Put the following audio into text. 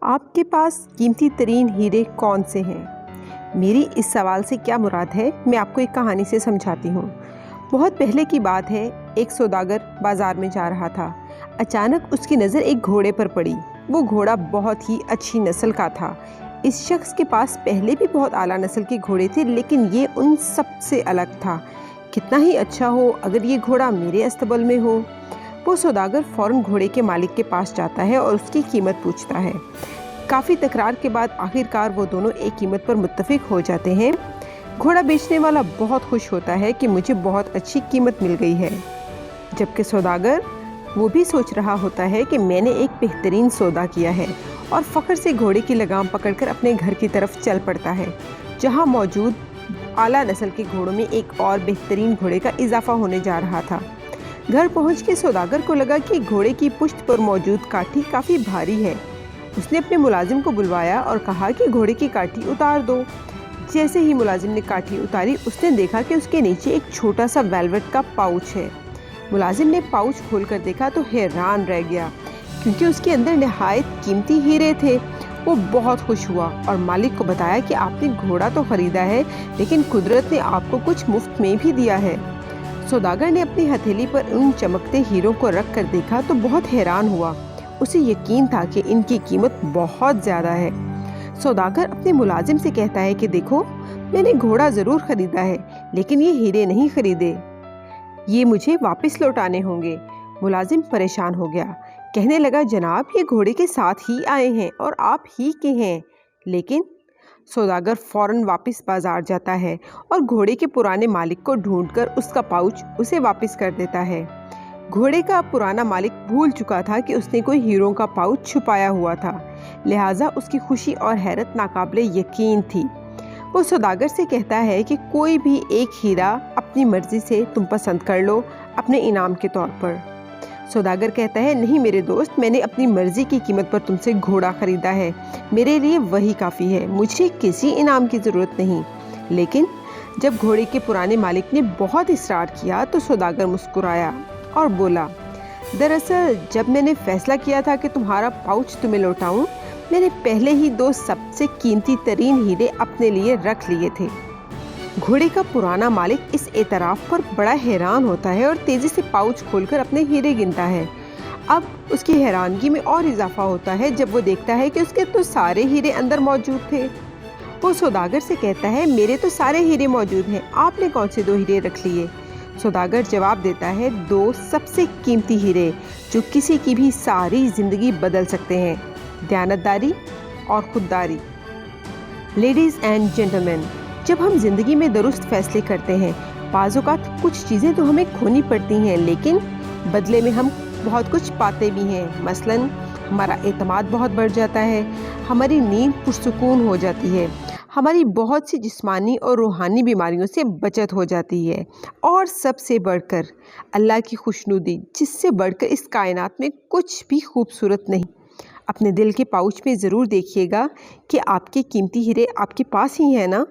آپ کے پاس قیمتی ترین ہیرے کون سے ہیں؟ میری اس سوال سے کیا مراد ہے میں آپ کو ایک کہانی سے سمجھاتی ہوں۔ بہت پہلے کی بات ہے، ایک سوداگر بازار میں جا رہا تھا۔ اچانک اس کی نظر ایک گھوڑے پر پڑی۔ وہ گھوڑا بہت ہی اچھی نسل کا تھا۔ اس شخص کے پاس پہلے بھی بہت اعلیٰ نسل کے گھوڑے تھے، لیکن یہ ان سب سے الگ تھا۔ کتنا ہی اچھا ہو اگر یہ گھوڑا میرے استبل میں ہو۔ وہ سوداگر فوراً گھوڑے کے مالک کے پاس جاتا ہے اور اس کی قیمت پوچھتا ہے۔ کافی تکرار کے بعد آخرکار وہ دونوں ایک قیمت پر متفق ہو جاتے ہیں۔ گھوڑا بیچنے والا بہت خوش ہوتا ہے کہ مجھے بہت اچھی قیمت مل گئی ہے، جبکہ سوداگر وہ بھی سوچ رہا ہوتا ہے کہ میں نے ایک بہترین سودا کیا ہے، اور فخر سے گھوڑے کی لگام پکڑ کر اپنے گھر کی طرف چل پڑتا ہے، جہاں موجود اعلیٰ نسل کے گھوڑوں میں ایک اور بہترین گھوڑے کا اضافہ ہونے جا رہا تھا۔ گھر پہنچ کے سوداگر کو لگا کہ گھوڑے کی پشت پر موجود کاٹھی کافی بھاری ہے۔ اس نے اپنے ملازم کو بلوایا اور کہا کہ گھوڑے کی کاٹھی اتار دو۔ جیسے ہی ملازم نے کاٹھی اتاری، اس نے دیکھا کہ اس کے نیچے ایک چھوٹا سا ویلوٹ کا پاؤچ ہے۔ ملازم نے پاؤچ کھول کر دیکھا تو حیران رہ گیا، کیونکہ اس کے اندر نہایت قیمتی ہیرے تھے۔ وہ بہت خوش ہوا اور مالک کو بتایا کہ آپ نے گھوڑا تو خریدا ہے، لیکن قدرت نے آپ کو کچھ مفت میں بھی دیا ہے۔ سوداگر نے اپنی ہتھیلی پر ان چمکتے ہیروں کو رکھ کر دیکھا تو بہت حیران ہوا۔ اسے یقین تھا کہ ان کی قیمت بہت زیادہ ہے۔ سوداگر اپنے ملازم سے کہتا ہے کہ دیکھو، میں نے گھوڑا ضرور خریدا ہے، لیکن یہ ہیرے نہیں خریدے، یہ مجھے واپس لوٹانے ہوں گے۔ ملازم پریشان ہو گیا، کہنے لگا جناب، یہ گھوڑے کے ساتھ ہی آئے ہیں اور آپ ہی کے ہیں۔ لیکن سوداگر فوراً واپس بازار جاتا ہے اور گھوڑے کے پرانے مالک کو ڈھونڈ کر اس کا پاؤچ اسے واپس کر دیتا ہے۔ گھوڑے کا پرانا مالک بھول چکا تھا کہ اس نے کوئی ہیروں کا پاؤچ چھپایا ہوا تھا، لہٰذا اس کی خوشی اور حیرت ناقابل یقین تھی۔ وہ سوداگر سے کہتا ہے کہ کوئی بھی ایک ہیرا اپنی مرضی سے تم پسند کر لو اپنے انعام کے طور پر۔ سوداگر کہتا ہے نہیں میرے دوست، میں نے اپنی مرضی کی قیمت پر تم سے گھوڑا خریدا ہے، میرے لیے وہی کافی ہے، مجھے کسی انعام کی ضرورت نہیں۔ لیکن جب گھوڑے کے پرانے مالک نے بہت اصرار کیا تو سوداگر مسکرایا اور بولا، دراصل جب میں نے فیصلہ کیا تھا کہ تمہارا پاؤچ تمہیں لوٹاؤں، میں نے پہلے ہی 2 سب سے قیمتی ترین ہیرے اپنے لیے رکھ لیے تھے۔ گھوڑے کا پرانا مالک اس اعتراف پر بڑا حیران ہوتا ہے اور تیزی سے پاؤچ کھول کر اپنے ہیرے گنتا ہے۔ اب اس کی حیرانگی میں اور اضافہ ہوتا ہے جب وہ دیکھتا ہے کہ اس کے تو سارے ہیرے اندر موجود تھے۔ وہ سوداگر سے کہتا ہے میرے تو سارے ہیرے موجود ہیں، آپ نے کون سے 2 ہیرے رکھ لیے؟ سوداگر جواب دیتا ہے 2 سب سے قیمتی ہیرے جو کسی کی بھی ساری زندگی بدل سکتے ہیں، دیانتداری اور خودداری۔ لیڈیز اینڈ جینٹلمین، جب ہم زندگی میں درست فیصلے کرتے ہیں، بعض اوقات کچھ چیزیں تو ہمیں کھونی پڑتی ہیں، لیکن بدلے میں ہم بہت کچھ پاتے بھی ہیں۔ مثلاً ہمارا اعتماد بہت بڑھ جاتا ہے، ہماری نیند پرسکون ہو جاتی ہے، ہماری بہت سی جسمانی اور روحانی بیماریوں سے بچت ہو جاتی ہے، اور سب سے بڑھ کر اللہ کی خوشنودی، جس سے بڑھ کر اس کائنات میں کچھ بھی خوبصورت نہیں۔ اپنے دل کے پاؤچ میں ضرور دیکھیے گا کہ آپ کے قیمتی ہیرے آپ کے پاس ہی ہیں نا۔